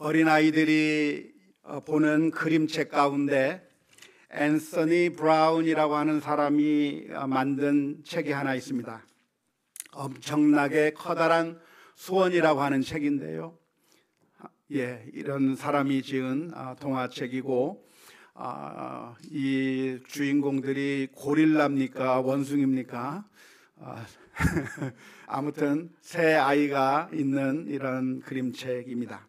어린아이들이 보는 그림책 가운데 앤서니 브라운이라고 하는 사람이 만든 책이 하나 있습니다. 엄청나게 커다란 소원이라고 하는 책인데요. 이런 사람이 지은 동화책이고, 이 주인공들이 고릴라입니까 원숭이입니까? 아무튼 새 아이가 있는 이런 그림책입니다.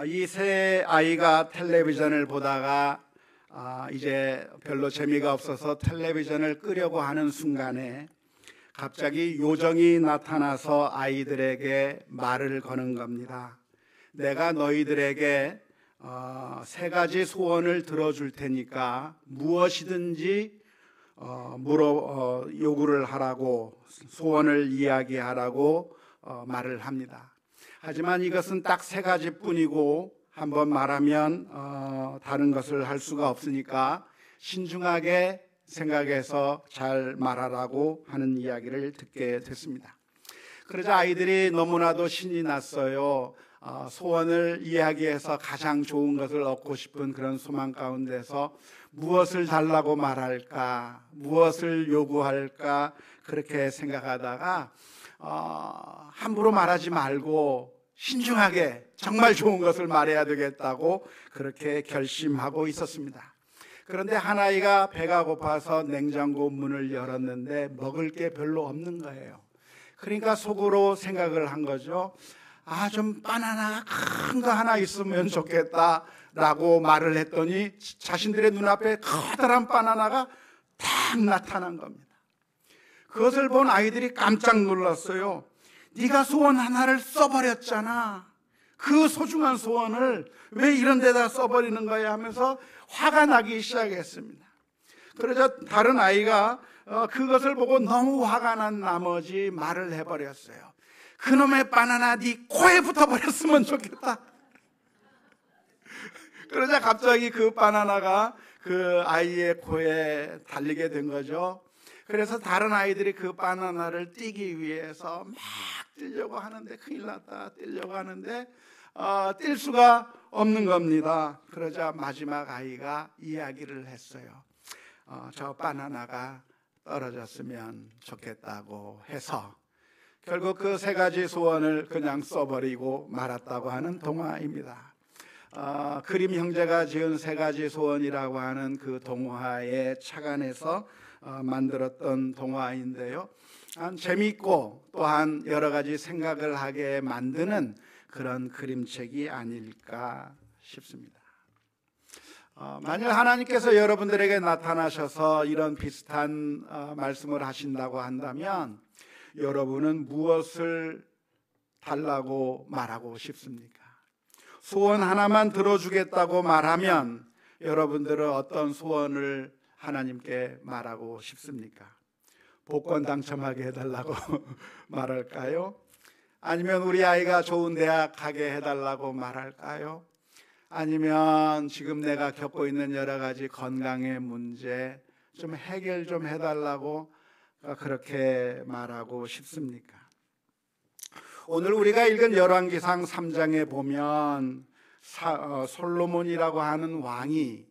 이 새 아이가 텔레비전을 보다가 이제 별로 재미가 없어서 텔레비전을 끄려고 하는 순간에 갑자기 요정이 나타나서 아이들에게 말을 거는 겁니다. 내가 너희들에게 세 가지 소원을 들어줄 테니까 무엇이든지 요구를 하라고, 소원을 이야기하라고 말을 합니다. 하지만 이것은 딱 세 가지뿐이고 한번 말하면 다른 것을 할 수가 없으니까 신중하게 생각해서 잘 말하라고 하는 이야기를 듣게 됐습니다. 그러자 아이들이 너무나도 신이 났어요. 소원을 이야기해서 가장 좋은 것을 얻고 싶은 그런 소망 가운데서 무엇을 달라고 말할까, 무엇을 요구할까 그렇게 생각하다가 함부로 말하지 말고 신중하게 정말 좋은 것을 말해야 되겠다고 그렇게 결심하고 있었습니다. 그런데 한 아이가 배가 고파서 냉장고 문을 열었는데 먹을 게 별로 없는 거예요. 그러니까 속으로 생각을 한 거죠. 좀 바나나 큰 거 하나 있으면 좋겠다라고 말을 했더니 자신들의 눈앞에 커다란 바나나가 딱 나타난 겁니다. 그것을 본 아이들이 깜짝 놀랐어요. 네가 소원 하나를 써버렸잖아. 그 소중한 소원을 왜 이런 데다 써버리는 거야 하면서 화가 나기 시작했습니다. 그러자 다른 아이가 그것을 보고 너무 화가 난 나머지 말을 해버렸어요. 그놈의 바나나 네 코에 붙어버렸으면 좋겠다. 그러자 갑자기 그 바나나가 그 아이의 코에 달리게 된 거죠. 그래서 다른 아이들이 그 바나나를 띄기 위해서 막 띄려고 하는데 큰일 났다, 띄려고 하는데 뛸 수가 없는 겁니다. 그러자 마지막 아이가 이야기를 했어요. 저 바나나가 떨어졌으면 좋겠다고 해서 결국 그 세 가지 소원을 그냥 써버리고 말았다고 하는 동화입니다. 그림 형제가 지은 세 가지 소원이라고 하는 그 동화에 착안해서 만들었던 동화인데요. 재미있고 또한 여러 가지 생각을 하게 만드는 그런 그림책이 아닐까 싶습니다. 만약 하나님께서 여러분들에게 나타나셔서 이런 비슷한 말씀을 하신다고 한다면 여러분은 무엇을 달라고 말하고 싶습니까? 소원 하나만 들어주겠다고 말하면 여러분들은 어떤 소원을 하나님께 말하고 싶습니까? 복권 당첨하게 해달라고 말할까요? 아니면 우리 아이가 좋은 대학 가게 해달라고 말할까요? 아니면 지금 내가 겪고 있는 여러 가지 건강의 문제 좀 해결 좀 해달라고 그렇게 말하고 싶습니까? 오늘 우리가 읽은 열왕기상 3장에 보면 솔로몬이라고 하는 왕이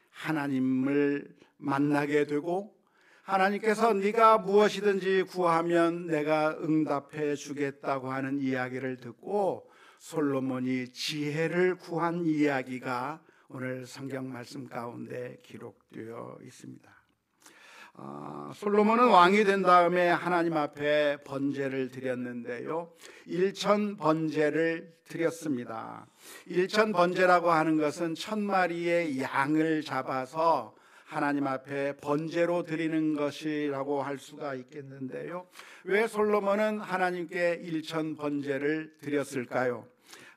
하나님을 만나게 되고 하나님께서 네가 무엇이든지 구하면 내가 응답해 주겠다고 하는 이야기를 듣고 솔로몬이 지혜를 구한 이야기가 오늘 성경 말씀 가운데 기록되어 있습니다. 솔로몬은 왕이 된 다음에 하나님 앞에 번제를 드렸는데요, 일천 번제를 드렸습니다. 일천 번제라고 하는 것은 1000마리의 양을 잡아서 하나님 앞에 번제로 드리는 것이라고 할 수가 있겠는데요, 왜 솔로몬은 하나님께 일천 번제를 드렸을까요?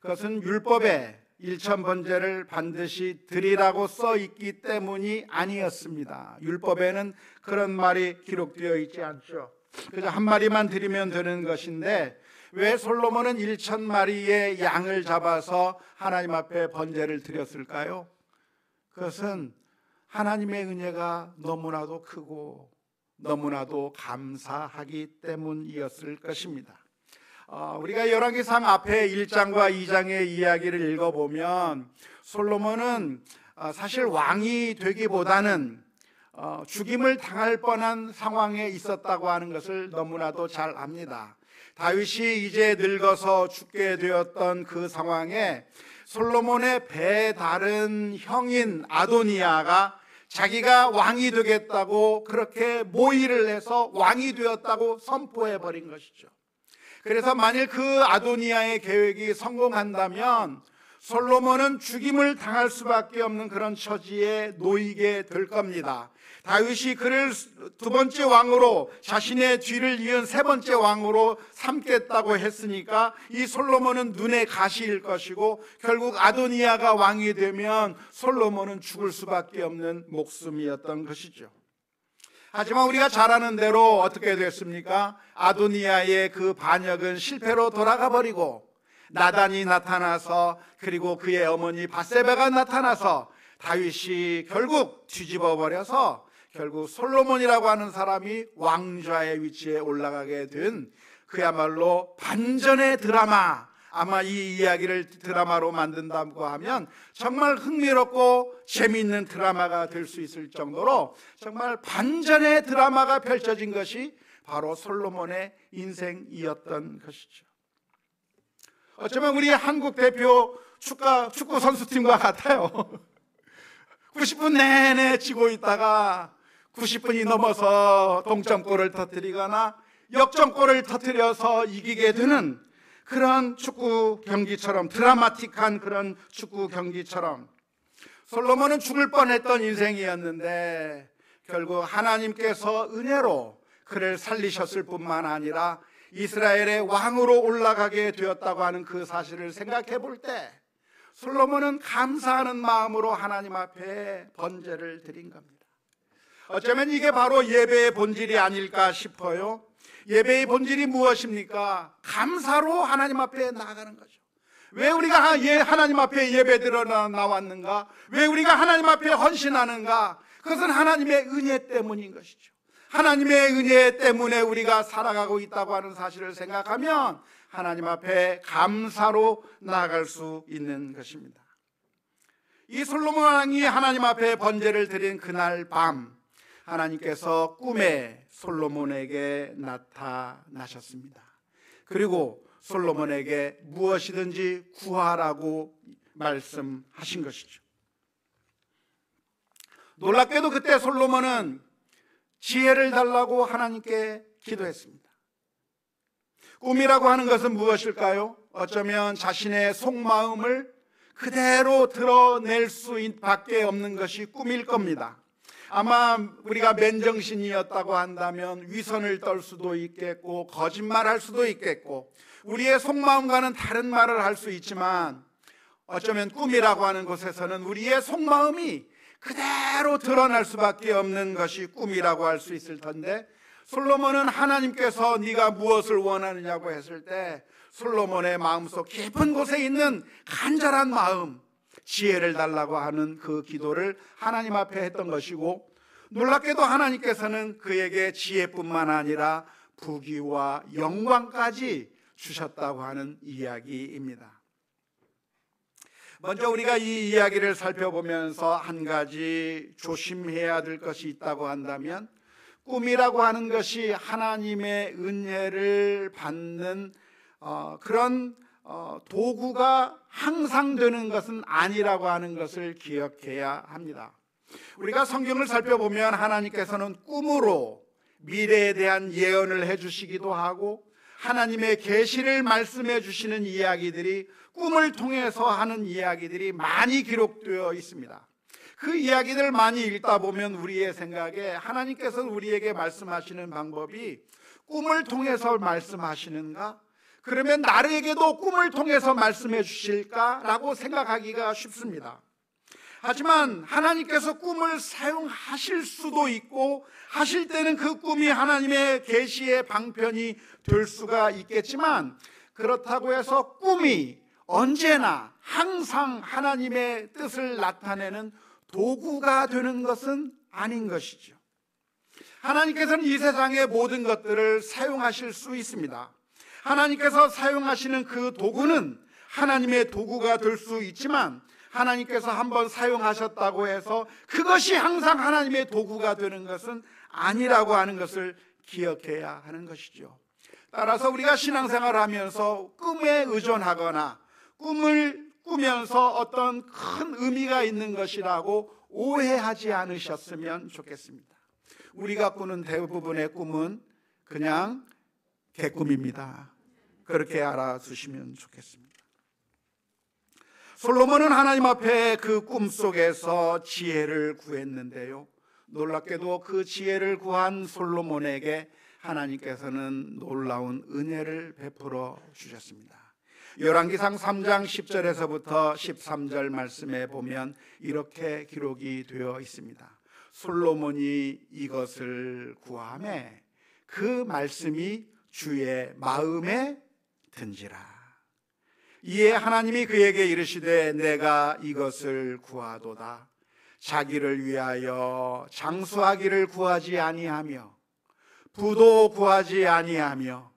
그것은 율법에 일천 번제를 반드시 드리라고 써 있기 때문이 아니었습니다. 율법에는 그런 말이 기록되어 있지 않죠. 그저 한 마리만 드리면 되는 것인데 왜 솔로몬은 1000마리의 양을 잡아서 하나님 앞에 번제를 드렸을까요? 그것은 하나님의 은혜가 너무나도 크고 너무나도 감사하기 때문이었을 것입니다. 우리가 열왕기상 앞에 1장과 2장의 이야기를 읽어보면 솔로몬은 사실 왕이 되기보다는 죽임을 당할 뻔한 상황에 있었다고 하는 것을 너무나도 잘 압니다. 다윗이 이제 늙어서 죽게 되었던 그 상황에 솔로몬의 배다른 형인 아도니아가 자기가 왕이 되겠다고 그렇게 모의를 해서 왕이 되었다고 선포해 버린 것이죠. 그래서 만일 그 아도니아의 계획이 성공한다면 솔로몬은 죽임을 당할 수밖에 없는 그런 처지에 놓이게 될 겁니다. 다윗이 그를 두 번째 왕으로, 자신의 뒤를 이은 세 번째 왕으로 삼겠다고 했으니까 이 솔로몬은 눈에 가시일 것이고 결국 아도니아가 왕이 되면 솔로몬은 죽을 수밖에 없는 목숨이었던 것이죠. 하지만 우리가 잘 아는 대로 어떻게 됐습니까? 아도니아의 그 반역은 실패로 돌아가 버리고 나단이 나타나서, 그리고 그의 어머니 밧세바가 나타나서 다윗이 결국 뒤집어 버려서 결국 솔로몬이라고 하는 사람이 왕좌의 위치에 올라가게 된 그야말로 반전의 드라마. 아마 이 이야기를 드라마로 만든다고 하면 정말 흥미롭고 재미있는 드라마가 될 수 있을 정도로 정말 반전의 드라마가 펼쳐진 것이 바로 솔로몬의 인생이었던 것이죠. 어쩌면 우리 한국 대표 축구 선수팀과 같아요. 90분 내내 지고 있다가 90분이 넘어서 동점골을 터뜨리거나 역전골을 터뜨려서 이기게 되는 그런 축구 경기처럼, 드라마틱한 그런 축구 경기처럼 솔로몬은 죽을 뻔했던 인생이었는데 결국 하나님께서 은혜로 그를 살리셨을 뿐만 아니라 이스라엘의 왕으로 올라가게 되었다고 하는 그 사실을 생각해 볼 때 솔로몬은 감사하는 마음으로 하나님 앞에 번제를 드린 겁니다. 어쩌면 이게 바로 예배의 본질이 아닐까 싶어요. 예배의 본질이 무엇입니까? 감사로 하나님 앞에 나아가는 거죠. 왜 우리가 하나님 앞에 예배드려 나왔는가? 왜 우리가 하나님 앞에 헌신하는가? 그것은 하나님의 은혜 때문인 것이죠. 하나님의 은혜 때문에 우리가 살아가고 있다고 하는 사실을 생각하면 하나님 앞에 감사로 나아갈 수 있는 것입니다. 이 솔로몬 왕이 하나님 앞에 번제를 드린 그날 밤 하나님께서 꿈에 솔로몬에게 나타나셨습니다. 그리고 솔로몬에게 무엇이든지 구하라고 말씀하신 것이죠. 놀랍게도 그때 솔로몬은 지혜를 달라고 하나님께 기도했습니다. 꿈이라고 하는 것은 무엇일까요? 어쩌면 자신의 속마음을 그대로 드러낼 수밖에 없는 것이 꿈일 겁니다. 아마 우리가 맨정신이었다고 한다면 위선을 떨 수도 있겠고 거짓말할 수도 있겠고 우리의 속마음과는 다른 말을 할 수 있지만 어쩌면 꿈이라고 하는 곳에서는 우리의 속마음이 그대로 드러날 수밖에 없는 것이 꿈이라고 할 수 있을 텐데 솔로몬은 하나님께서 네가 무엇을 원하느냐고 했을 때 솔로몬의 마음속 깊은 곳에 있는 간절한 마음, 지혜를 달라고 하는 그 기도를 하나님 앞에 했던 것이고 놀랍게도 하나님께서는 그에게 지혜뿐만 아니라 부귀와 영광까지 주셨다고 하는 이야기입니다. 먼저 우리가 이 이야기를 살펴보면서 한 가지 조심해야 될 것이 있다고 한다면 꿈이라고 하는 것이 하나님의 은혜를 받는 그런 도구가 항상 되는 것은 아니라고 하는 것을 기억해야 합니다. 우리가 성경을 살펴보면 하나님께서는 꿈으로 미래에 대한 예언을 해주시기도 하고 하나님의 계시를 말씀해 주시는 이야기들이 꿈을 통해서 하는 이야기들이 많이 기록되어 있습니다. 그 이야기들 많이 읽다 보면 우리의 생각에 하나님께서 우리에게 말씀하시는 방법이 꿈을 통해서 말씀하시는가? 그러면 나에게도 꿈을 통해서 말씀해 주실까라고 생각하기가 쉽습니다. 하지만 하나님께서 꿈을 사용하실 수도 있고 하실 때는 그 꿈이 하나님의 계시의 방편이 될 수가 있겠지만 그렇다고 해서 꿈이 언제나 항상 하나님의 뜻을 나타내는 도구가 되는 것은 아닌 것이죠. 하나님께서는 이 세상의 모든 것들을 사용하실 수 있습니다. 하나님께서 사용하시는 그 도구는 하나님의 도구가 될 수 있지만 하나님께서 한번 사용하셨다고 해서 그것이 항상 하나님의 도구가 되는 것은 아니라고 하는 것을 기억해야 하는 것이죠. 따라서 우리가 신앙생활을 하면서 꿈에 의존하거나 꿈을 꾸면서 어떤 큰 의미가 있는 것이라고 오해하지 않으셨으면 좋겠습니다. 우리가 꾸는 대부분의 꿈은 그냥 개꿈입니다. 그렇게 알아두시면 좋겠습니다. 솔로몬은 하나님 앞에 그 꿈속에서 지혜를 구했는데요, 놀랍게도 그 지혜를 구한 솔로몬에게 하나님께서는 놀라운 은혜를 베풀어 주셨습니다. 열왕기상 3장 10절에서부터 13절 말씀에 보면 이렇게 기록이 되어 있습니다. 솔로몬이 이것을 구하매 그 말씀이 주의 마음에 든지라. 이에 하나님이 그에게 이르시되 내가 이것을 구하도다. 자기를 위하여 장수하기를 구하지 아니하며 부도 구하지 아니하며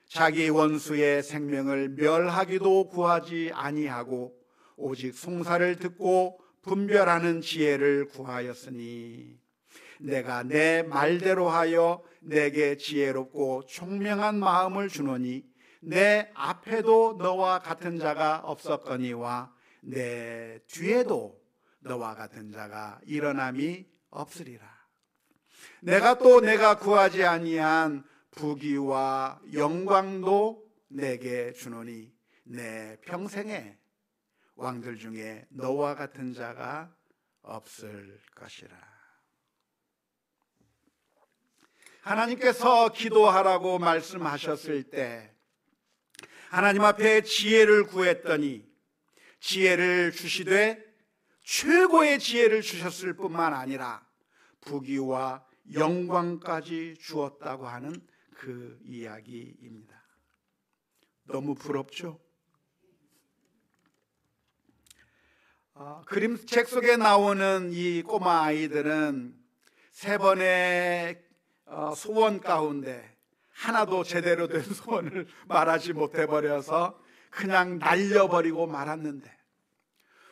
자기 원수의 생명을 멸하기도 구하지 아니하고 오직 송사를 듣고 분별하는 지혜를 구하였으니 내가 내 말대로 하여 내게 지혜롭고 총명한 마음을 주노니 내 앞에도 너와 같은 자가 없었거니와 내 뒤에도 너와 같은 자가 일어남이 없으리라. 내가 또 내가 구하지 아니한 부귀와 영광도 내게 주노니 내 평생에 왕들 중에 너와 같은 자가 없을 것이라. 하나님께서 기도하라고 말씀하셨을 때 하나님 앞에 지혜를 구했더니 지혜를 주시되 최고의 지혜를 주셨을 뿐만 아니라 부귀와 영광까지 주었다고 하는 그 이야기입니다. 너무 부럽죠? 그림책 속에 나오는 이 꼬마 아이들은 3번의 소원 가운데 하나도 제대로 된 소원을 말하지 못해버려서 그냥 날려버리고 말았는데,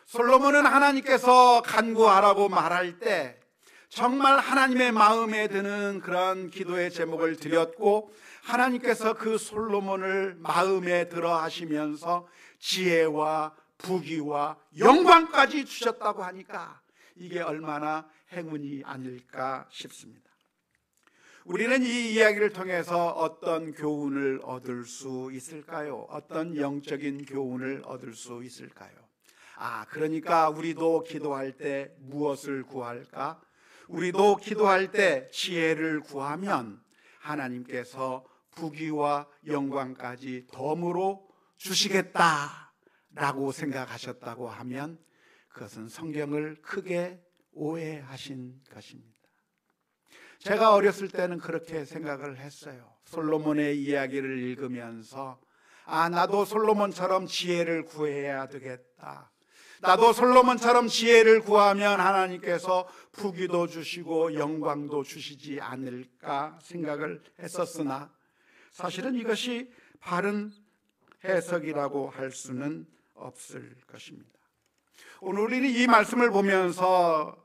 솔로몬은 하나님께서 간구하라고 말할 때 정말 하나님의 마음에 드는 그런 기도의 제목을 드렸고, 하나님께서 그 솔로몬을 마음에 들어 하시면서 지혜와 부귀와 영광까지 주셨다고 하니까 이게 얼마나 행운이 아닐까 싶습니다. 우리는 이 이야기를 통해서 어떤 교훈을 얻을 수 있을까요? 어떤 영적인 교훈을 얻을 수 있을까요? 그러니까 우리도 기도할 때 무엇을 구할까? 우리도 기도할 때 지혜를 구하면 하나님께서 부귀와 영광까지 덤으로 주시겠다라고 생각하셨다고 하면 그것은 성경을 크게 오해하신 것입니다. 제가 어렸을 때는 그렇게 생각을 했어요. 솔로몬의 이야기를 읽으면서 나도 솔로몬처럼 지혜를 구해야 되겠다. 나도 솔로몬처럼 지혜를 구하면 하나님께서 부귀도 주시고 영광도 주시지 않을까 생각을 했었으나 사실은 이것이 바른 해석이라고 할 수는 없을 것입니다. 오늘 우리는 이 말씀을 보면서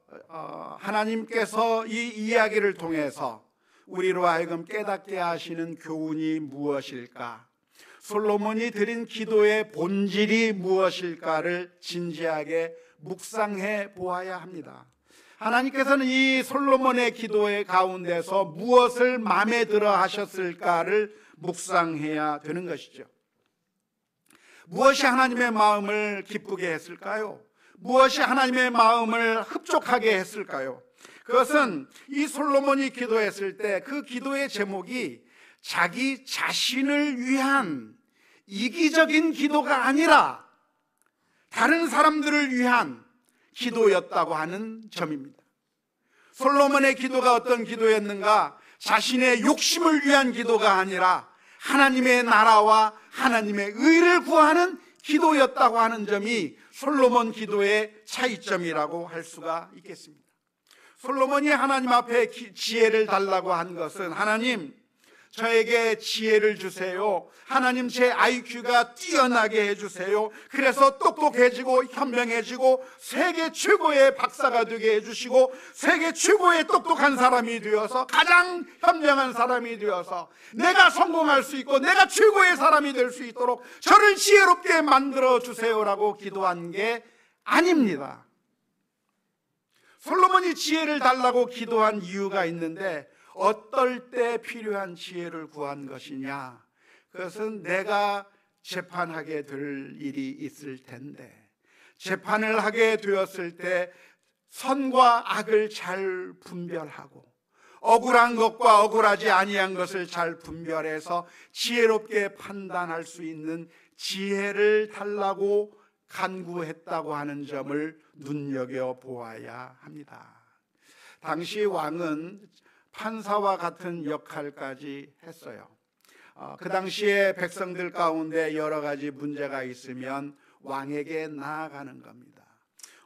하나님께서 이 이야기를 통해서 우리로 하여금 깨닫게 하시는 교훈이 무엇일까? 솔로몬이 드린 기도의 본질이 무엇일까를 진지하게 묵상해 보아야 합니다. 하나님께서는 이 솔로몬의 기도의 가운데서 무엇을 마음에 들어 하셨을까를 묵상해야 되는 것이죠. 무엇이 하나님의 마음을 기쁘게 했을까요? 무엇이 하나님의 마음을 흡족하게 했을까요? 그것은 이 솔로몬이 기도했을 때 그 기도의 제목이 자기 자신을 위한 이기적인 기도가 아니라 다른 사람들을 위한 기도였다고 하는 점입니다. 솔로몬의 기도가 어떤 기도였는가? 자신의 욕심을 위한 기도가 아니라 하나님의 나라와 하나님의 의를 구하는 기도였다고 하는 점이 솔로몬 기도의 차이점이라고 할 수가 있겠습니다. 솔로몬이 하나님 앞에 지혜를 달라고 한 것은 하나님, 저에게 지혜를 주세요. 하나님, 제 IQ가 뛰어나게 해주세요. 그래서 똑똑해지고 현명해지고 세계 최고의 박사가 되게 해주시고 세계 최고의 똑똑한 사람이 되어서 가장 현명한 사람이 되어서 내가 성공할 수 있고 내가 최고의 사람이 될 수 있도록 저를 지혜롭게 만들어 주세요라고 기도한 게 아닙니다. 솔로몬이 지혜를 달라고 기도한 이유가 있는데, 어떨 때 필요한 지혜를 구한 것이냐? 그것은 내가 재판하게 될 일이 있을 텐데, 재판을 하게 되었을 때 선과 악을 잘 분별하고 억울한 것과 억울하지 아니한 것을 잘 분별해서 지혜롭게 판단할 수 있는 지혜를 달라고 간구했다고 하는 점을 눈여겨보아야 합니다. 당시 왕은 판사와 같은 역할까지 했어요. 그 당시에 백성들 가운데 여러 가지 문제가 있으면 왕에게 나아가는 겁니다.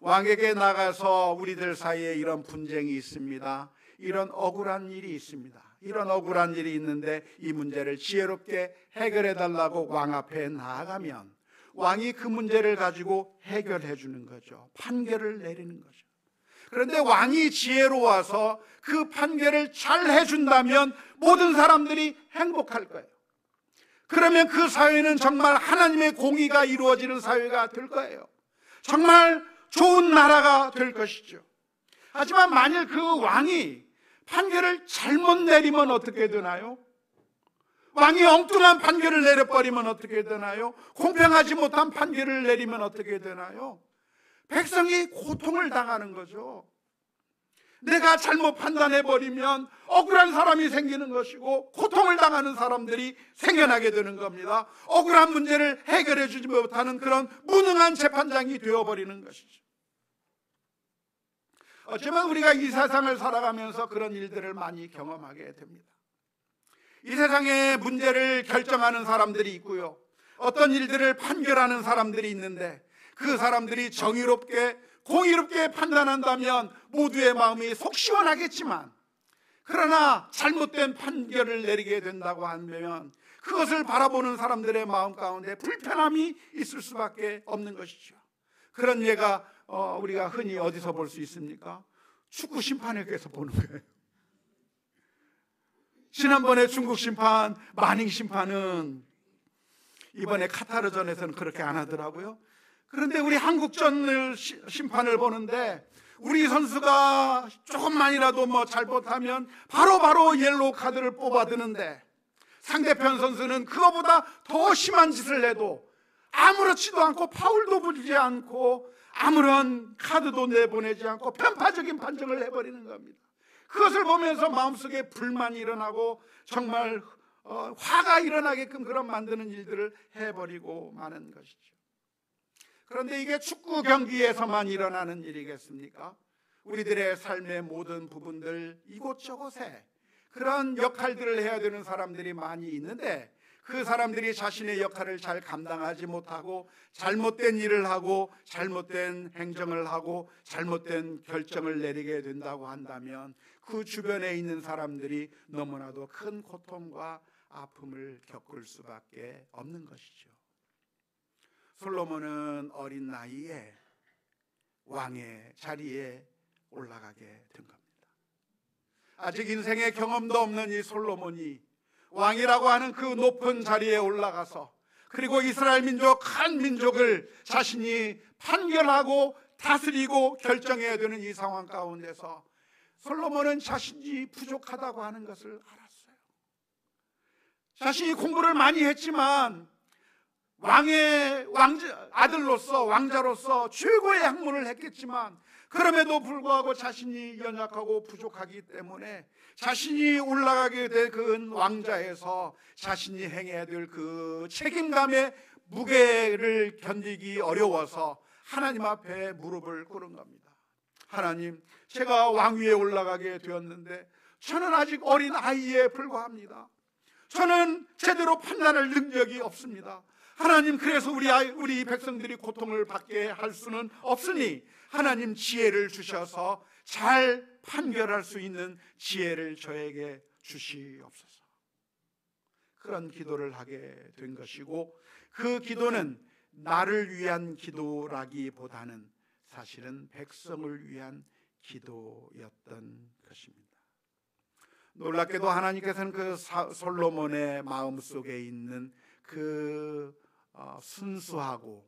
왕에게 나가서 우리들 사이에 이런 분쟁이 있습니다. 이런 억울한 일이 있습니다. 이런 억울한 일이 있는데 이 문제를 지혜롭게 해결해 달라고 왕 앞에 나아가면 왕이 그 문제를 가지고 해결해 주는 거죠. 판결을 내리는 거죠. 그런데 왕이 지혜로워서 그 판결을 잘 해준다면 모든 사람들이 행복할 거예요. 그러면 그 사회는 정말 하나님의 공의가 이루어지는 사회가 될 거예요. 정말 좋은 나라가 될 것이죠. 하지만 만일 그 왕이 판결을 잘못 내리면 어떻게 되나요? 왕이 엉뚱한 판결을 내려버리면 어떻게 되나요? 공평하지 못한 판결을 내리면 어떻게 되나요? 백성이 고통을 당하는 거죠. 내가 잘못 판단해버리면 억울한 사람이 생기는 것이고 고통을 당하는 사람들이 생겨나게 되는 겁니다. 억울한 문제를 해결해 주지 못하는 그런 무능한 재판장이 되어버리는 것이죠. 어쩌면 우리가 이 세상을 살아가면서 그런 일들을 많이 경험하게 됩니다. 이 세상의 문제를 결정하는 사람들이 있고요, 어떤 일들을 판결하는 사람들이 있는데 그 사람들이 정의롭게 공의롭게 판단한다면 모두의 마음이 속 시원하겠지만, 그러나 잘못된 판결을 내리게 된다고 하면 그것을 바라보는 사람들의 마음 가운데 불편함이 있을 수밖에 없는 것이죠. 그런 예가 우리가 흔히 어디서 볼 수 있습니까? 축구 심판에게서 보는 거예요. 지난번에 중국 심판, 마닝 심판은 이번에 카타르전에서는 그렇게 안 하더라고요. 그런데 우리 한국전 심판을 보는데 우리 선수가 조금만이라도 잘못하면 바로 옐로우 카드를 뽑아드는데, 상대편 선수는 그거보다 더 심한 짓을 해도 아무렇지도 않고 파울도 부리지 않고 아무런 카드도 내보내지 않고 편파적인 판정을 해버리는 겁니다. 그것을 보면서 마음속에 불만이 일어나고 정말 화가 일어나게끔 그런 만드는 일들을 해버리고 마는 것이죠. 그런데 이게 축구 경기에서만 일어나는 일이겠습니까? 우리들의 삶의 모든 부분들 이곳저곳에 그런 역할들을 해야 되는 사람들이 많이 있는데, 그 사람들이 자신의 역할을 잘 감당하지 못하고 잘못된 일을 하고 잘못된 행정을 하고 잘못된 결정을 내리게 된다고 한다면 그 주변에 있는 사람들이 너무나도 큰 고통과 아픔을 겪을 수밖에 없는 것이죠. 솔로몬은 어린 나이에 왕의 자리에 올라가게 된 겁니다. 아직 인생의 경험도 없는 이 솔로몬이 왕이라고 하는 그 높은 자리에 올라가서, 그리고 이스라엘 민족, 한 민족을 자신이 판결하고 다스리고 결정해야 되는 이 상황 가운데서 솔로몬은 자신이 부족하다고 하는 것을 알았어요. 자신이 공부를 많이 했지만 왕의 아들로서, 왕자로서 최고의 학문을 했겠지만 그럼에도 불구하고 자신이 연약하고 부족하기 때문에 자신이 올라가게 될 그 왕자에서 자신이 행해야 될 그 책임감의 무게를 견디기 어려워서 하나님 앞에 무릎을 꿇은 겁니다. 하나님, 제가 왕위에 올라가게 되었는데 저는 아직 어린 아이에 불과합니다. 저는 제대로 판단할 능력이 없습니다. 하나님, 그래서 우리 백성들이 고통을 받게 할 수는 없으니 하나님 지혜를 주셔서 잘 판결할 수 있는 지혜를 저에게 주시옵소서. 그런 기도를 하게 된 것이고, 그 기도는 나를 위한 기도라기보다는 사실은 백성을 위한 기도였던 것입니다. 놀랍게도 하나님께서는 그 솔로몬의 마음속에 있는 그 순수하고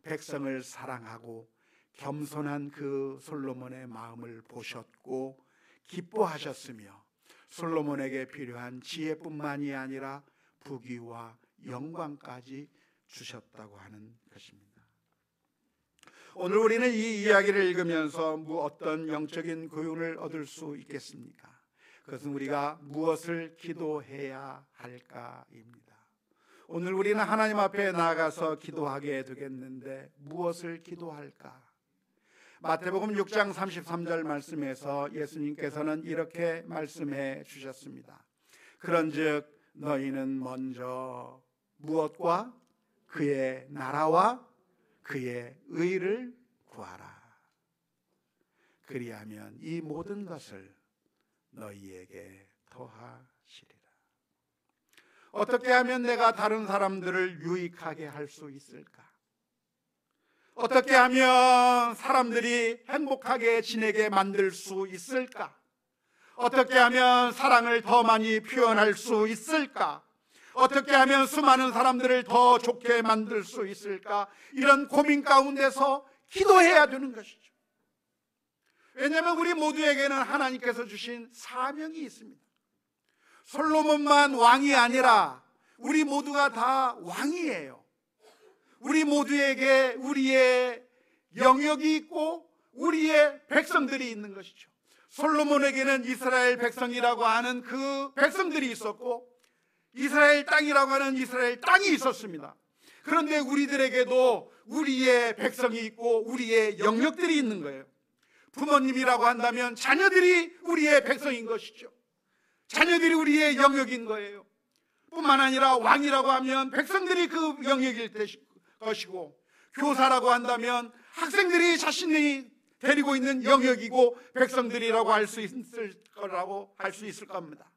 백성을 사랑하고 겸손한 그 솔로몬의 마음을 보셨고 기뻐하셨으며, 솔로몬에게 필요한 지혜뿐만이 아니라 부귀와 영광까지 주셨다고 하는 것입니다. 오늘 우리는 이 이야기를 읽으면서 어떤 영적인 교훈을 얻을 수 있겠습니까? 그것은 우리가 무엇을 기도해야 할까입니다. 오늘 우리는 하나님 앞에 나아가서 기도하게 되겠는데 무엇을 기도할까? 마태복음 6장 33절 말씀에서 예수님께서는 이렇게 말씀해 주셨습니다. 그런즉 너희는 먼저 무엇과? 그의 나라와 그의 의를 구하라. 그리하면 이 모든 것을 너희에게 더하시리라. 어떻게 하면 내가 다른 사람들을 유익하게 할 수 있을까? 어떻게 하면 사람들이 행복하게 지내게 만들 수 있을까? 어떻게 하면 사랑을 더 많이 표현할 수 있을까? 어떻게 하면 수많은 사람들을 더 좋게 만들 수 있을까? 이런 고민 가운데서 기도해야 되는 것이죠. 왜냐하면 우리 모두에게는 하나님께서 주신 사명이 있습니다. 솔로몬만 왕이 아니라 우리 모두가 다 왕이에요. 우리 모두에게 우리의 영역이 있고 우리의 백성들이 있는 것이죠. 솔로몬에게는 이스라엘 백성이라고 하는 그 백성들이 있었고, 이스라엘 땅이라고 하는 이스라엘 땅이 있었습니다. 그런데 우리들에게도 우리의 백성이 있고 우리의 영역들이 있는 거예요. 부모님이라고 한다면 자녀들이 우리의 백성인 것이죠. 자녀들이 우리의 영역인 거예요. 뿐만 아니라 왕이라고 하면 백성들이 그 영역일 것이고, 교사라고 한다면 학생들이 자신이 데리고 있는 영역이고 백성들이라고 할 수 있을 거라고 할 수 있을 겁니다.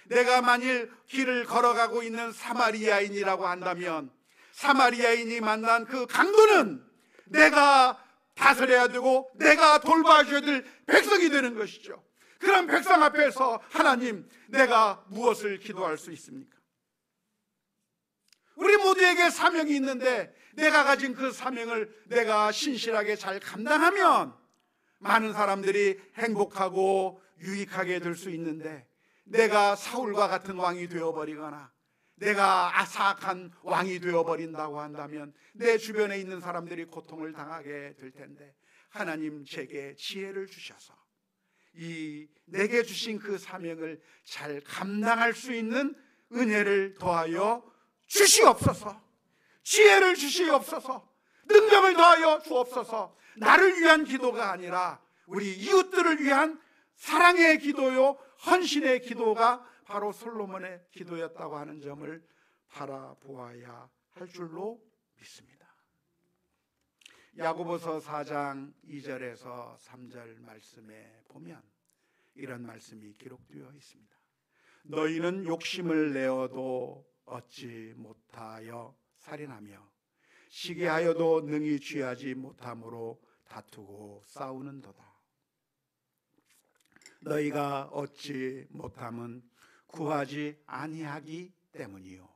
내가 만일 길을 걸어가고 있는 사마리아인이라고 한다면 사마리아인이 만난 그 강도는 내가 다스려야 되고 내가 돌봐줘야 될 백성이 되는 것이죠. 그런 백성 앞에서 하나님, 내가 무엇을 기도할 수 있습니까? 우리 모두에게 사명이 있는데 내가 가진 그 사명을 내가 신실하게 잘 감당하면 많은 사람들이 행복하고 유익하게 될 수 있는데, 내가 사울과 같은 왕이 되어버리거나 내가 아사악한 왕이 되어버린다고 한다면 내 주변에 있는 사람들이 고통을 당하게 될 텐데, 하나님 제게 지혜를 주셔서 이 내게 주신 그 사명을 잘 감당할 수 있는 은혜를 더하여 주시옵소서. 지혜를 주시옵소서. 능력을 더하여 주옵소서. 나를 위한 기도가 아니라 우리 이웃들을 위한 사랑의 기도요, 헌신의 기도가 바로 솔로몬의 기도였다고 하는 점을 바라보아야 할 줄로 믿습니다. 야고보서 4장 2절에서 3절 말씀에 보면 이런 말씀이 기록되어 있습니다. 너희는 욕심을 내어도 얻지 못하여 살인하며 시기하여도 능히 취하지 못함으로 다투고 싸우는도다. 너희가 얻지 못함은 구하지 아니하기 때문이요,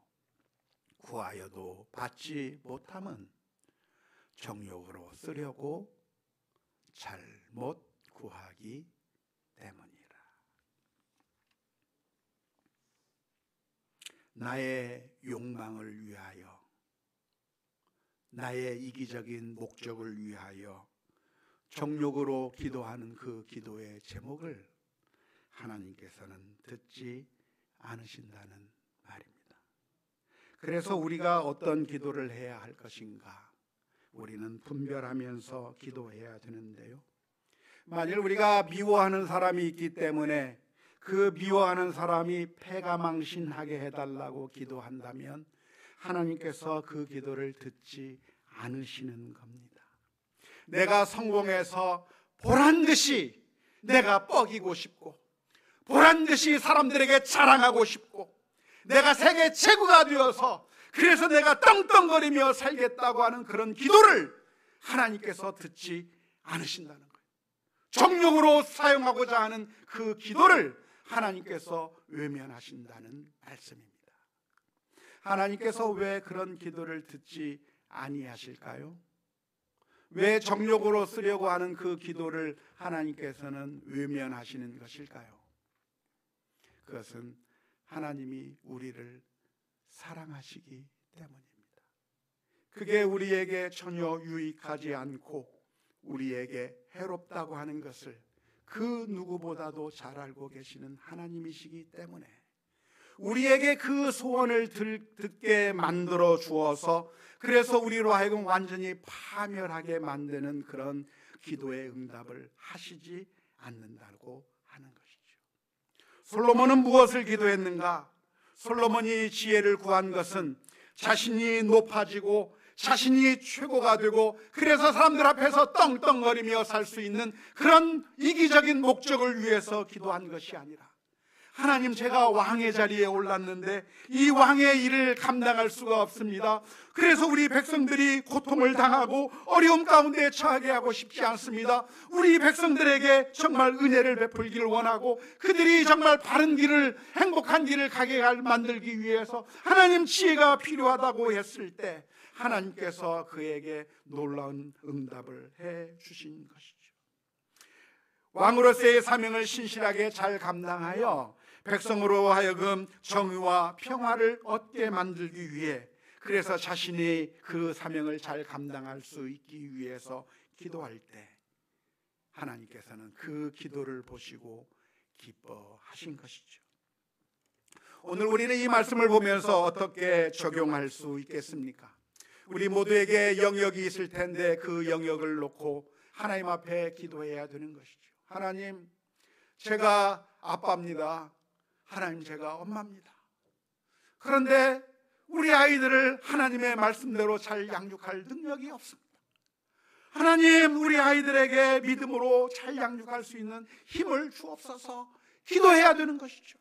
구하여도 받지 못함은 정욕으로 쓰려고 잘못 구하기 때문이라. 나의 욕망을 위하여, 나의 이기적인 목적을 위하여 정욕으로 기도하는 그 기도의 제목을 하나님께서는 듣지 않으신다는 말입니다. 그래서 우리가 어떤 기도를 해야 할 것인가, 우리는 분별하면서 기도해야 되는데요, 만일 우리가 미워하는 사람이 있기 때문에 그 미워하는 사람이 패가망신하게 해달라고 기도한다면 하나님께서 그 기도를 듣지 않으시는 겁니다. 내가 성공해서 보란듯이 내가 뻐기고 싶고 보란듯이 사람들에게 자랑하고 싶고 내가 세계 최고가 되어서 그래서 내가 떵떵거리며 살겠다고 하는 그런 기도를 하나님께서 듣지 않으신다는 거예요. 정욕으로 사용하고자 하는 그 기도를 하나님께서 외면하신다는 말씀입니다. 하나님께서 왜 그런 기도를 듣지 아니하실까요? 왜 정욕으로 쓰려고 하는 그 기도를 하나님께서는 외면하시는 것일까요? 그것은 하나님이 우리를 사랑하시기 때문입니다. 그게 우리에게 전혀 유익하지 않고 우리에게 해롭다고 하는 것을 그 누구보다도 잘 알고 계시는 하나님이시기 때문에 우리에게 그 소원을 듣게 만들어 주어서 그래서 우리로 하여금 완전히 파멸하게 만드는 그런 기도의 응답을 하시지 않는다고 하는 것이죠. 솔로몬은 무엇을 기도했는가? 솔로몬이 지혜를 구한 것은 자신이 높아지고 자신이 최고가 되고 그래서 사람들 앞에서 떵떵거리며 살 수 있는 그런 이기적인 목적을 위해서 기도한 것이 아니라 하나님, 제가 왕의 자리에 올랐는데 이 왕의 일을 감당할 수가 없습니다. 그래서 우리 백성들이 고통을 당하고 어려움 가운데 처하게 하고 싶지 않습니다. 우리 백성들에게 정말 은혜를 베풀기를 원하고 그들이 정말 바른 길을, 행복한 길을 가게 만들기 위해서 하나님 지혜가 필요하다고 했을 때 하나님께서 그에게 놀라운 응답을 해 주신 것이죠. 왕으로서의 사명을 신실하게 잘 감당하여 백성으로 하여금 정의와 평화를 얻게 만들기 위해 그래서 자신이 그 사명을 잘 감당할 수 있기 위해서 기도할 때 하나님께서는 그 기도를 보시고 기뻐하신 것이죠. 오늘 우리는 이 말씀을 보면서 어떻게 적용할 수 있겠습니까? 우리 모두에게 영역이 있을 텐데 그 영역을 놓고 하나님 앞에 기도해야 되는 것이죠. 하나님, 제가 아빠입니다. 하나님, 제가 엄마입니다. 그런데 우리 아이들을 하나님의 말씀대로 잘 양육할 능력이 없습니다. 하나님, 우리 아이들에게 믿음으로 잘 양육할 수 있는 힘을 주옵소서. 기도해야 되는 것이죠.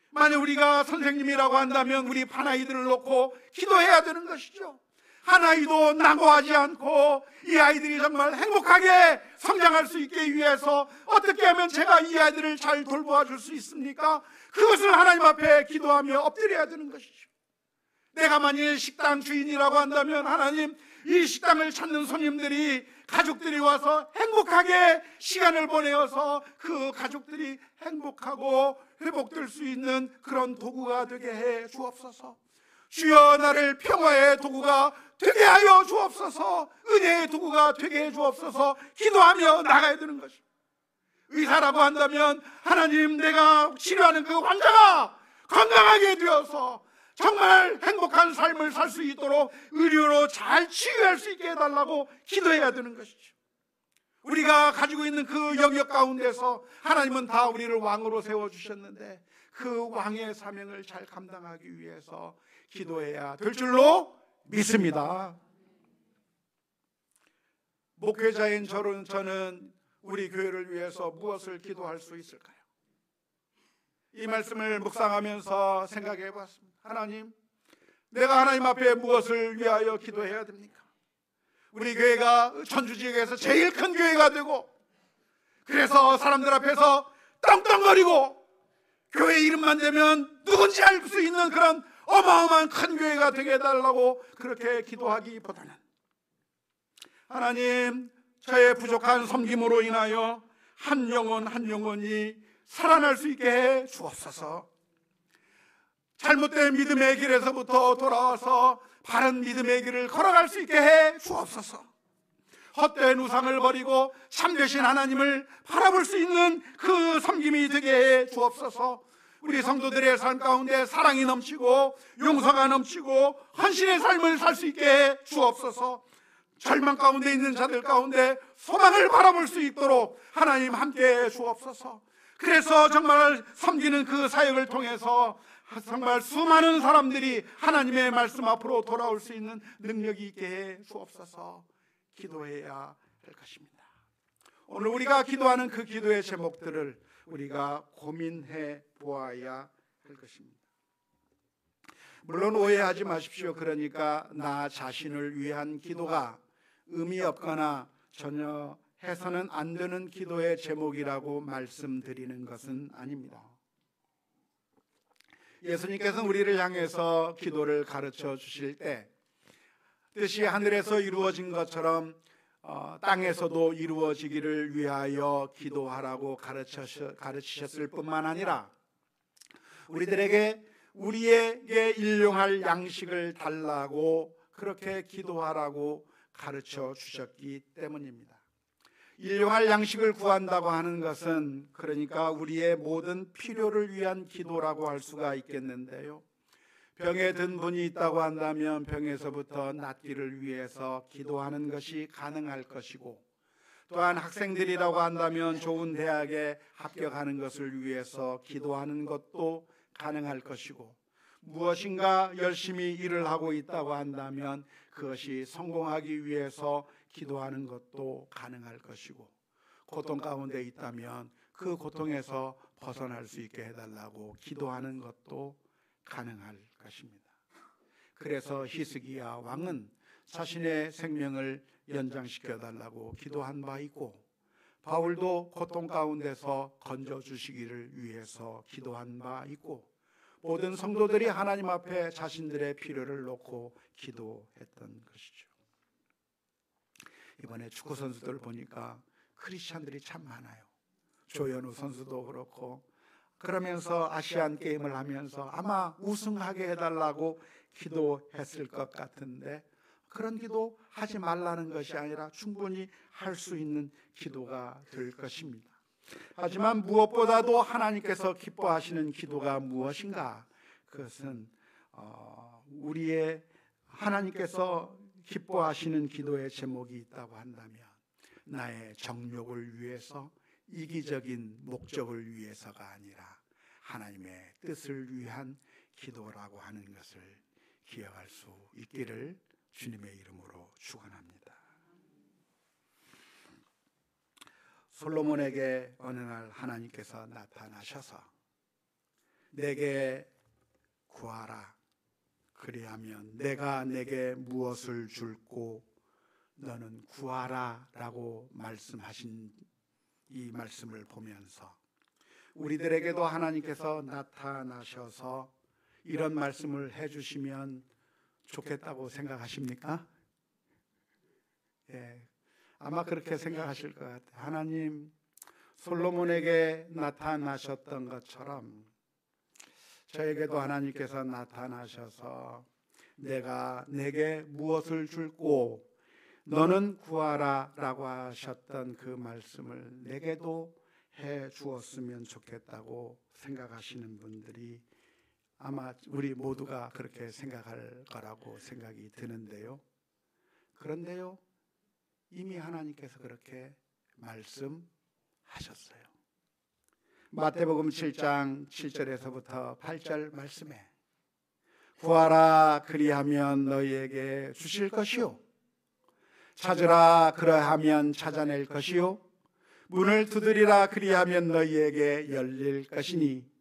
만약 우리가 선생님이라고 한다면 우리 반아이들을 놓고 기도해야 되는 것이죠. 한 아이도 낙오하지 않고 이 아이들이 정말 행복하게 성장할 수 있게 위해서 어떻게 하면 제가 이 아이들을 잘 돌보아 줄 수 있습니까? 그것을 하나님 앞에 기도하며 엎드려야 되는 것이죠. 내가 만일 식당 주인이라고 한다면 하나님, 이 식당을 찾는 손님들이 가족들이 와서 행복하게 시간을 보내어서 그 가족들이 행복하고 회복될 수 있는 그런 도구가 되게 해 주옵소서. 주여, 나를 평화의 도구가 되게 하여 주옵소서. 은혜의 도구가 되게 해 주옵소서. 기도하며 나가야 되는 것입니다. 의사라고 한다면 하나님, 내가 치료하는 그 환자가 건강하게 되어서 정말 행복한 삶을 살 수 있도록 의료로 잘 치유할 수 있게 해달라고 기도해야 되는 것이죠. 우리가 가지고 있는 그 영역 가운데서 하나님은 다 우리를 왕으로 세워주셨는데 그 왕의 사명을 잘 감당하기 위해서 기도해야 될 줄로 믿습니다. 목회자인 저는 우리 교회를 위해서 무엇을 기도할 수 있을까요? 이 말씀을 묵상하면서 생각해 봤습니다. 하나님, 내가 하나님 앞에 무엇을 위하여 기도해야 됩니까? 우리 교회가 전주 지역에서 제일 큰 교회가 되고 그래서 사람들 앞에서 떵떵거리고 교회 이름만 되면 누군지 알 수 있는 그런 어마어마한 큰 교회가 되게 해달라고 그렇게 기도하기보다는 하나님, 저의 부족한 섬김으로 인하여 한 영혼 한 영혼이 살아날 수 있게 해 주옵소서. 잘못된 믿음의 길에서부터 돌아와서 바른 믿음의 길을 걸어갈 수 있게 해 주옵소서. 헛된 우상을 버리고 참되신 하나님을 바라볼 수 있는 그 섬김이 되게 해 주옵소서. 우리 성도들의 삶 가운데 사랑이 넘치고 용서가 넘치고 헌신의 삶을 살 수 있게 해 주옵소서. 절망 가운데 있는 자들 가운데 소망을 바라볼 수 있도록 하나님 함께해 주옵소서. 그래서 정말 섬기는 그 사역을 통해서 정말 수많은 사람들이 하나님의 말씀 앞으로 돌아올 수 있는 능력이 있게 해 주옵소서. 기도해야 할 것입니다. 오늘 우리가 기도하는 그 기도의 제목들을 우리가 고민해 보아야 할 것입니다. 물론 오해하지 마십시오. 그러니까 나 자신을 위한 기도가 의미 없거나 전혀 해서는 안 되는 기도의 제목이라고 말씀드리는 것은 아닙니다. 예수님께서는 우리를 향해서 기도를 가르쳐 주실 때 뜻이 하늘에서 이루어진 것처럼 땅에서도 이루어지기를 위하여 기도하라고 가르치셨을 뿐만 아니라 우리들에게 우리에게 일용할 양식을 달라고 그렇게 기도하라고 가르쳐 주셨기 때문입니다. 일용할 양식을 구한다고 하는 것은 그러니까 우리의 모든 필요를 위한 기도라고 할 수가 있겠는데요. 병에 든 분이 있다고 한다면 병에서부터 낫기를 위해서 기도하는 것이 가능할 것이고, 또한 학생들이라고 한다면 좋은 대학에 합격하는 것을 위해서 기도하는 것도 가능할 것이고, 무엇인가 열심히 일을 하고 있다고 한다면 그것이 성공하기 위해서 기도하는 것도 가능할 것이고, 고통 가운데 있다면 그 고통에서 벗어날 수 있게 해달라고 기도하는 것도 가능할 것입니다. 그래서 히스기야 왕은 자신의 생명을 연장시켜 달라고 기도한 바 있고, 바울도 고통 가운데서 건져주시기를 위해서 기도한 바 있고, 모든 성도들이 하나님 앞에 자신들의 필요를 놓고 기도했던 것이죠. 이번에 축구 선수들 보니까 크리스찬들이 참 많아요. 조현우 선수도 그렇고, 그러면서 아시안 게임을 하면서 아마 우승하게 해달라고 기도했을 것 같은데, 그런 기도 하지 말라는 것이 아니라 충분히 할 수 있는 기도가 될 것입니다. 하지만 무엇보다도 하나님께서 기뻐하시는 기도가 무엇인가? 그것은 우리의 하나님께서 기뻐하시는 기도의 제목이 있다고 한다면 나의 정욕을 위해서, 이기적인 목적을 위해서가 아니라 하나님의 뜻을 위한 기도라고 하는 것을 기억할 수 있기를 주님의 이름으로 축원합니다. 솔로몬에게 어느 날 하나님께서 나타나셔서 내게 구하라, 그리하면 내가 내게 무엇을 줄고 너는 구하라 라고 말씀하신 이 말씀을 보면서 우리들에게도 하나님께서 나타나셔서 이런 말씀을 해주시면 좋겠다고 생각하십니까? 예, 아마 그렇게 생각하실 것 같아요. 하나님, 솔로몬에게 나타나셨던 것처럼 저에게도 하나님께서 나타나셔서 내가 내게 무엇을 줄고 너는 구하라 라고 하셨던 그 말씀을 내게도 해 주었으면 좋겠다고 생각하시는 분들이 아마 우리 모두가 그렇게 생각할 거라고 생각이 드는데요. 그런데요, 이미 하나님께서 그렇게 말씀하셨어요. 마태복음 7장 7절에서부터 8절 말씀에 구하라 그리하면 너희에게 주실 것이요, 찾으라 그러하면 찾아낼 것이요, 문을 두드리라 그리하면 너희에게 열릴 것이니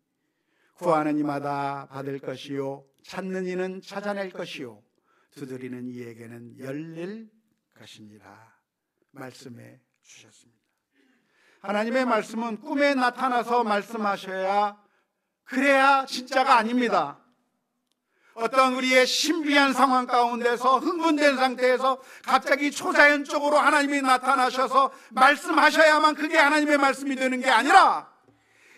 구하는 이마다 받을 것이요, 찾는 이는 찾아낼 것이요, 두드리는 이에게는 열릴 것이니라 말씀해 주셨습니다. 하나님의 말씀은 꿈에 나타나서 말씀하셔야 그래야 진짜가 아닙니다. 어떤 우리의 신비한 상황 가운데서 흥분된 상태에서 갑자기 초자연적으로 하나님이 나타나셔서 말씀하셔야만 그게 하나님의 말씀이 되는 게 아니라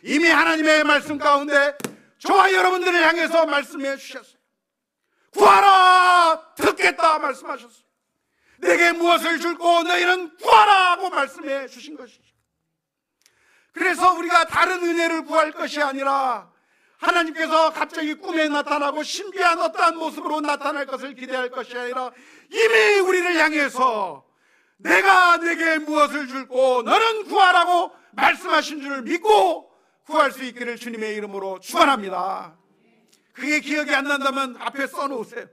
이미 하나님의 말씀 가운데 저와 여러분들을 향해서 말씀해 주셨어요. 구하라 듣겠다 말씀하셨어요. 내게 무엇을 줄고 너희는 구하라 하고 말씀해 주신 것이죠. 그래서 우리가 다른 은혜를 구할 것이 아니라 하나님께서 갑자기 꿈에 나타나고 신비한 어떠한 모습으로 나타날 것을 기대할 것이 아니라 이미 우리를 향해서 내가 내게 무엇을 줄고 너는 구하라고 말씀하신 줄 믿고 구할 수 있기를 주님의 이름으로 축원합니다. 그게 기억이 안 난다면 앞에 써놓으세요.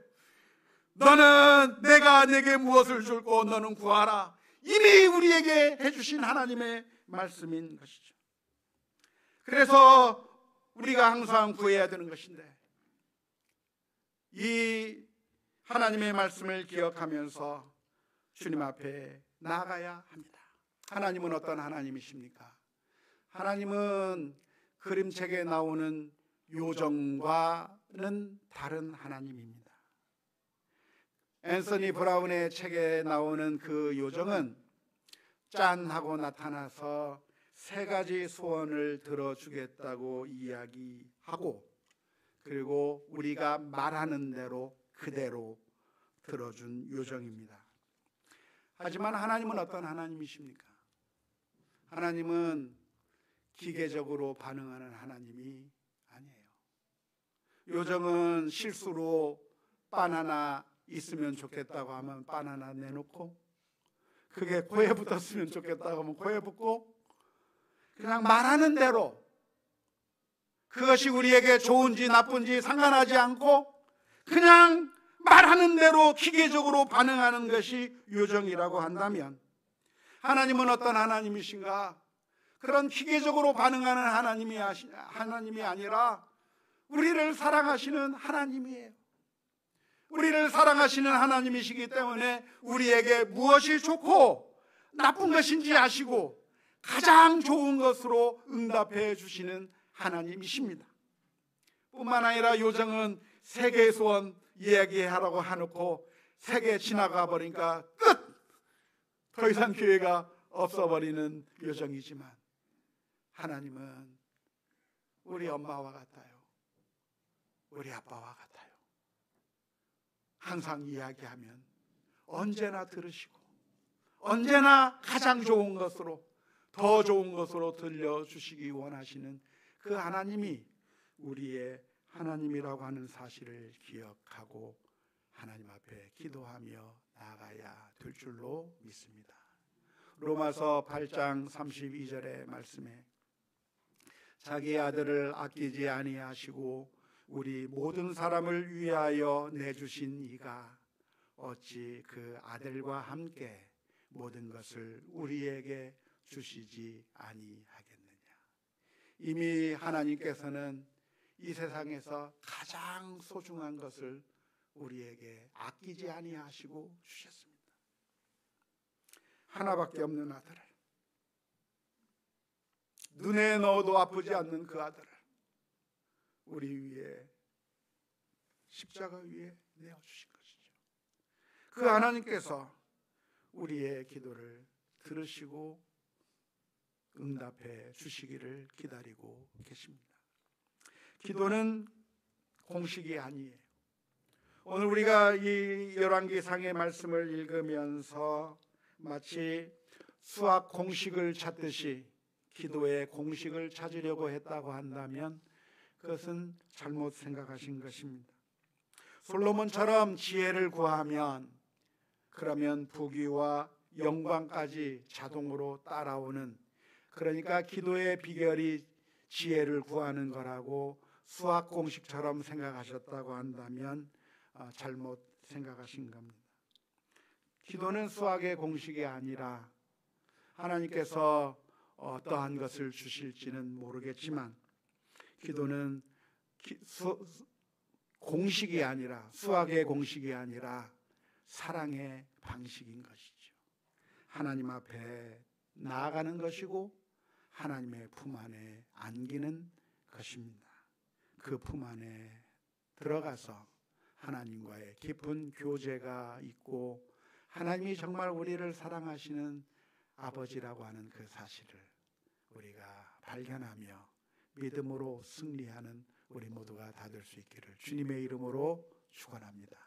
너는 내가 내게 무엇을 줄고 너는 구하라. 이미 우리에게 해주신 하나님의 말씀인 것이죠. 그래서 우리가 항상 구해야 되는 것인데 이 하나님의 말씀을 기억하면서 주님 앞에 나아가야 합니다. 하나님은 어떤 하나님이십니까? 하나님은 그림책에 나오는 요정과는 다른 하나님입니다. 앤서니 브라운의 책에 나오는 그 요정은 짠 하고 나타나서 3가지 소원을 들어주겠다고 이야기하고, 그리고 우리가 말하는 대로 그대로 들어준 요정입니다. 하지만 하나님은 어떤 하나님이십니까? 하나님은 기계적으로 반응하는 하나님이 아니에요. 요정은 실수로 바나나 있으면 좋겠다고 하면 바나나 내놓고, 그게 코에 붙었으면 좋겠다고 하면 코에 붙고, 그냥 말하는 대로, 그것이 우리에게 좋은지 나쁜지 상관하지 않고 그냥 말하는 대로 기계적으로 반응하는 것이 요정이라고 한다면, 하나님은 어떤 하나님이신가? 그런 기계적으로 반응하는 하나님이 아니라 우리를 사랑하시는 하나님이에요. 우리를 사랑하시는 하나님이시기 때문에 우리에게 무엇이 좋고 나쁜 것인지 아시고 가장 좋은 것으로 응답해 주시는 하나님이십니다. 뿐만 아니라 요정은 세계의 소원 이야기하라고 해놓고 세계 지나가 버리니까 끝! 더 이상 기회가 없어버리는 요정이지만, 하나님은 우리 엄마와 같아요. 우리 아빠와 같아요. 항상 이야기하면 언제나 들으시고 언제나 가장 좋은 것으로, 더 좋은 것으로 들려주시기 원하시는 그 하나님이 우리의 하나님이라고 하는 사실을 기억하고 하나님 앞에 기도하며 나아가야 될 줄로 믿습니다. 로마서 8장 32절의 말씀에 자기 아들을 아끼지 아니하시고 우리 모든 사람을 위하여 내주신 이가 어찌 그 아들과 함께 모든 것을 우리에게 주시지 아니하겠느냐. 이미 하나님께서는 이 세상에서 가장 소중한 것을 우리에게 아끼지 아니하시고 주셨습니다. 하나밖에 없는 아들을, 눈에 넣어도 아프지 않는 그 아들을 우리 위에, 십자가 위에 내어주신 것이죠. 그 하나님께서 우리의 기도를 들으시고 응답해 주시기를 기다리고 계십니다. 기도는 공식이 아니에요. 오늘 우리가 이 열왕기상의 말씀을 읽으면서 마치 수학 공식을 찾듯이 기도의 공식을 찾으려고 했다고 한다면 그것은 잘못 생각하신 것입니다. 솔로몬처럼 지혜를 구하면, 그러면 부귀와 영광까지 자동으로 따라오는, 그러니까 기도의 비결이 지혜를 구하는 거라고 수학 공식처럼 생각하셨다고 한다면 잘못 생각하신 겁니다. 기도는 수학의 공식이 아니라 하나님께서 어떠한 것을 주실지는 모르겠지만 기도는 공식이 아니라, 수학의 공식이 아니라 사랑의 방식인 것이죠. 하나님 앞에 나아가는 것이고 하나님의 품 안에 안기는 것입니다. 그 품 안에 들어가서 하나님과의 깊은 교제가 있고 하나님이 정말 우리를 사랑하시는 아버지라고 하는 그 사실을 우리가 발견하며 믿음으로 승리하는 우리 모두가 다 될 수 있기를 주님의 이름으로 축원합니다.